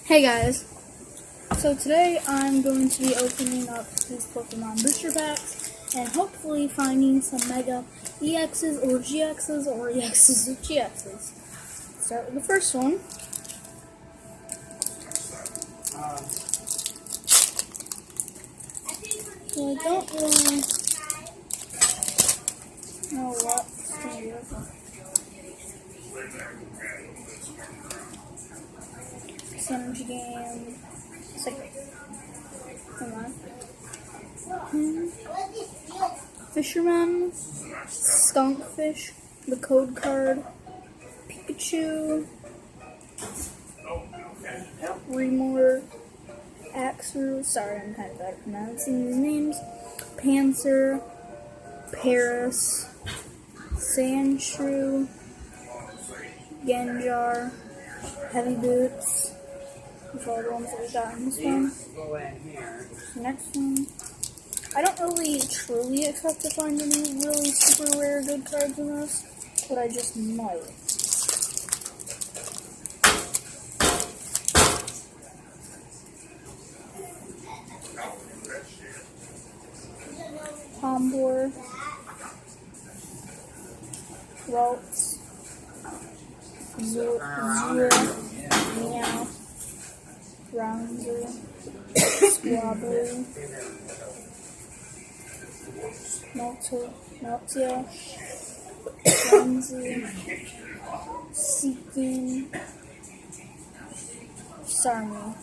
Hey guys, so today I'm going to be opening up these Pokemon booster packs and hopefully finding some Mega EXs or GXs or EXs or GXs. Start with the first one. So I don't really know what's going to be open. Energy game. Second. Come on. Fisherman. Skunkfish. The code card. Pikachu. Remore. Axru. Sorry, I'm kind of bad at pronouncing these names. Panzer. Paris. Sandshrew. Genjar. Heavy Boots. These are all the ones that we got in this one. Next one. I don't really truly expect to find any really super rare good cards in this, but I just might. Tombor. Waltz. Zura. Meow. Rounder, Squabble, mewtow, Frenzy, Seeking, Sarmy.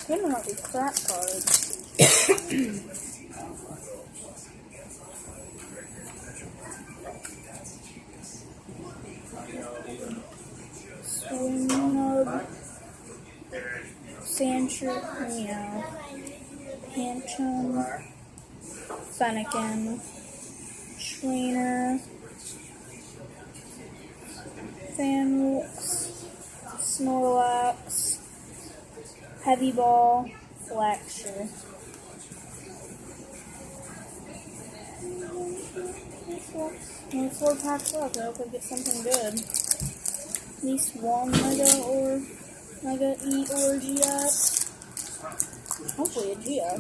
They're not these crap cards. Swinub, Sandshrew, Meow, Pancham, Fennekin, Trainer, Fanwix, Snorlax, Heavy Ball, Flaxure. Only 4 packs left. I hope I get something good. At least one Mega E or GX. Hopefully a GX.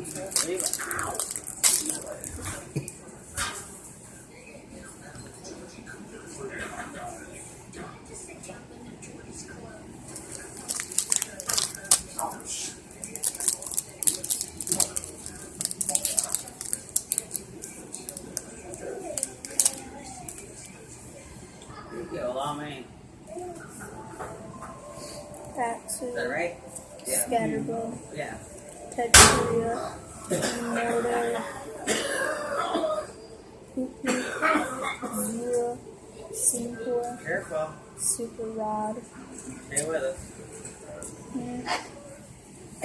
Is that right? Yeah. Scatterbug. Yeah. Texturia. Mortar. Hoopy. Zura. Cincor. Careful. Super Rod. Stay with us.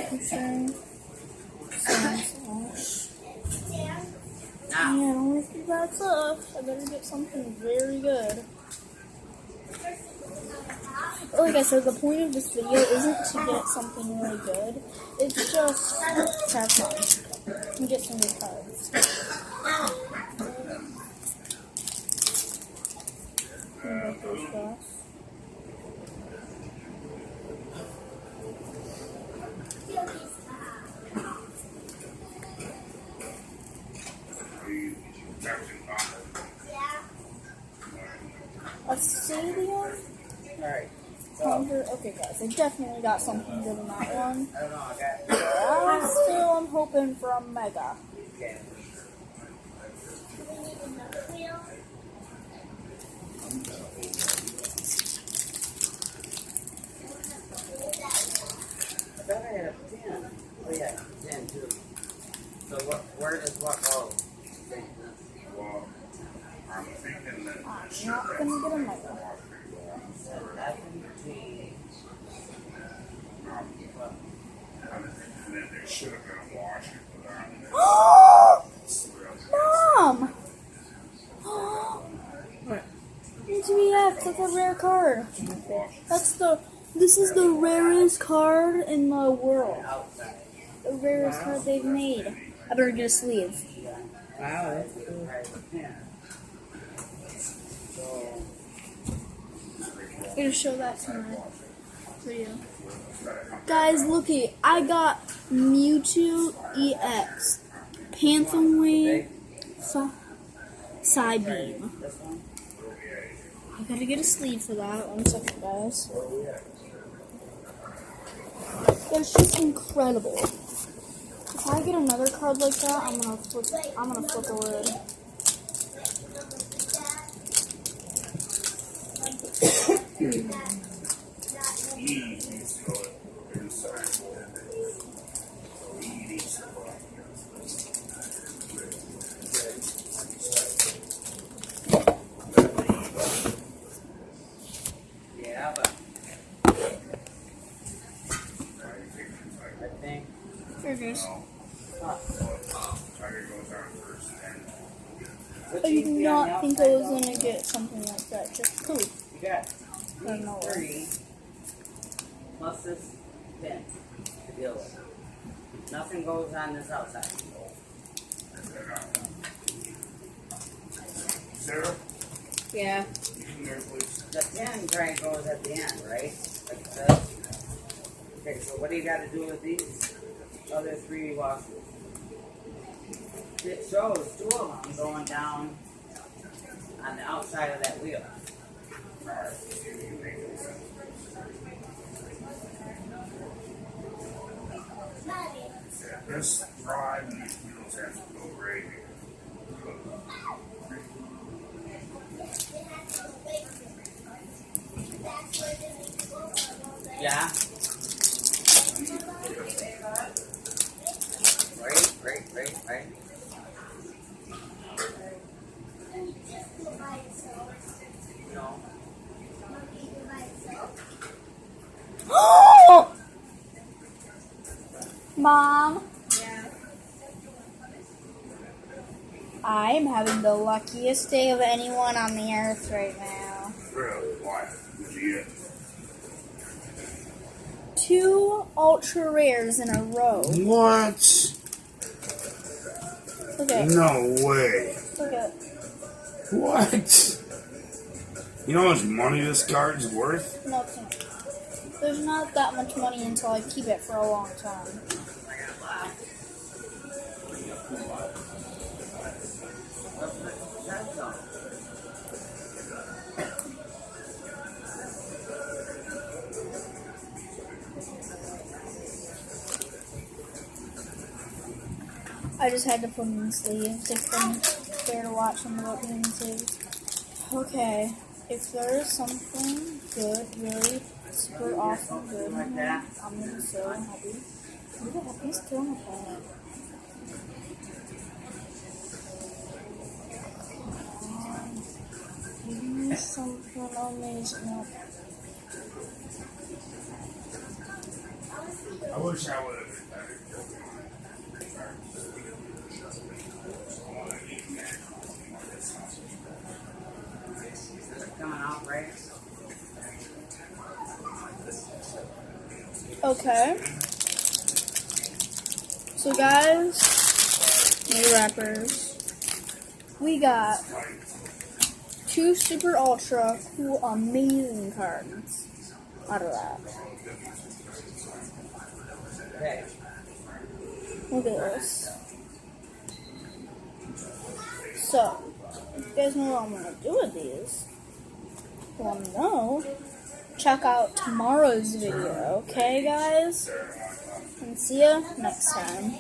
Pushing. Yeah, only 3 packs left. I better get something very good. Like I said, the point of this video isn't to get something really good. It's just to have fun and get some good cards. A stadium? Alright. Okay guys, I definitely got something good in that one. I don't know, I'm hoping for a Mega. Okay. I thought I had a 10. Oh yeah, 10 too. So where does what go? Well, I'm thinking that I'm not gonna get a Mega. Mom! What? It's GX, that's a rare card. This is the rarest card in the world. rarest card they've made. I better get a sleeve. Wow, that's cool. I'm gonna show that to my video. Guys, look it. I got Mewtwo EX. Phantom Wave Side Beam. I gotta get a sleeve for that. 1 second, guys. It's just incredible. If I get another card like that, I'm gonna flip a lid. Yeah, but I think. Here it is. What I did you not think I was gonna get something like that. Just poof. You got I don't know where. 3 plus this pin to deal with. Nothing goes on this outside. Sarah? Yeah. You can there, please. The pin tray goes at the end, right? Like this. Okay, so what do you got to do with these other 3 washers? It shows 2 of them going down on the outside of that wheel. This drive and these wheels have to go great. Yeah. Right. No. Mom, Yeah. I am having the luckiest day of anyone on the earth right now. Really? Why? What'd you get? 2 ultra rares in a row. What? Look at No way. Look at What? You know how much money this card's worth? No, it's not. There's not that much money until I keep it for a long time. I just had to put them in sleeves. It's been fair to watch them without being in sleeves. Okay, if there is something good, really super awesome good in here, I'm gonna be so happy. You're the happiest kid on the planet. Give me something amazing. I wish I would have. Coming off, right? Okay. So guys, new rappers. We got 2 super ultra cool amazing cards out of that. Okay. Look at this. So, if you guys know what I'm gonna do with these, let me know. Check out tomorrow's video, okay guys? And see ya next time.